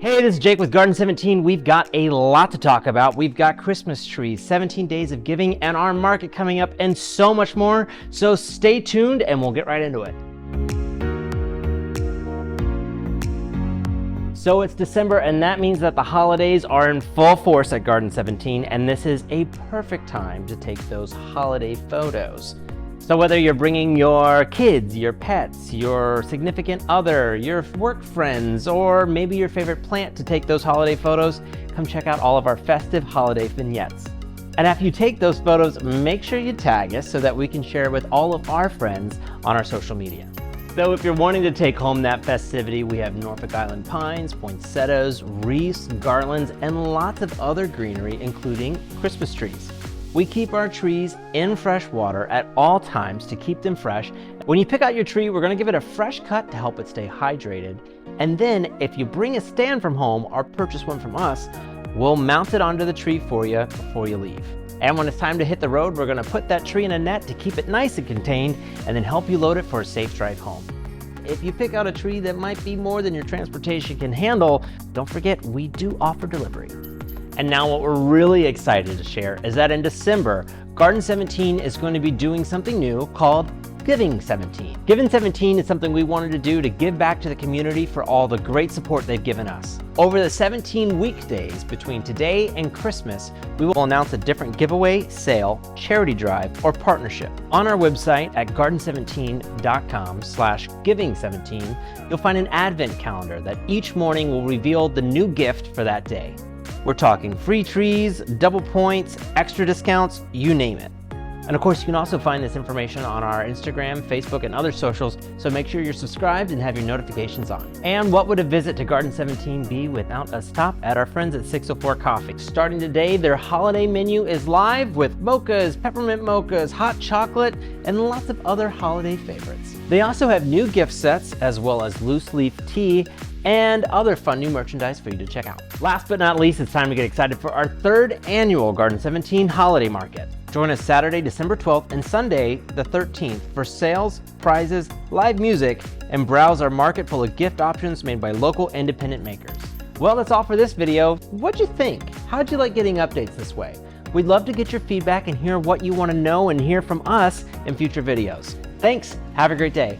Hey, this is Jake with Garden 17. We've got a lot to talk about. We've got Christmas trees, 17 days of giving, and our market coming up, and so much more. So stay tuned and we'll get right into it. So it's December, and that means that the holidays are in full force at Garden 17, and this is a perfect time to take those holiday photos. So whether you're bringing your kids, your pets, your significant other, your work friends, or maybe your favorite plant to take those holiday photos, come check out all of our festive holiday vignettes. And after you take those photos, make sure you tag us so that we can share with all of our friends on our social media. So if you're wanting to take home that festivity, we have Norfolk Island pines, poinsettias, wreaths, garlands, and lots of other greenery, including Christmas trees. We keep our trees in fresh water at all times to keep them fresh. When you pick out your tree, we're going to give it a fresh cut to help it stay hydrated. And then if you bring a stand from home or purchase one from us, we'll mount it onto the tree for you before you leave. And when it's time to hit the road, we're going to put that tree in a net to keep it nice and contained and then help you load it for a safe drive home. If you pick out a tree that might be more than your transportation can handle, don't forget we do offer delivery. And now what we're really excited to share is that in December, Garden 17 is going to be doing something new called Giving 17. Giving 17 is something we wanted to do to give back to the community for all the great support they've given us. Over the 17 weekdays between today and Christmas, we will announce a different giveaway, sale, charity drive, or partnership. On our website at garden17.com/giving17, you'll find an advent calendar that each morning will reveal the new gift for that day. We're talking free trees, double points, extra discounts, you name it. And of course, you can also find this information on our Instagram, Facebook, and other socials, so make sure you're subscribed and have your notifications on. And what would a visit to Garden 17 be without a stop at our friends at 604 Coffee? Starting today, their holiday menu is live with mochas, peppermint mochas, hot chocolate, and lots of other holiday favorites. They also have new gift sets, as well as loose leaf tea, and other fun new merchandise for you to check out. Last but not least, it's time to get excited for our third annual Garden 17 Holiday Market. Join us Saturday, December 12th and Sunday, the 13th for sales, prizes, live music, and browse our market full of gift options made by local independent makers. Well, that's all for this video. What'd you think? How'd you like getting updates this way? We'd love to get your feedback and hear what you want to know and hear from us in future videos. Thanks, have a great day.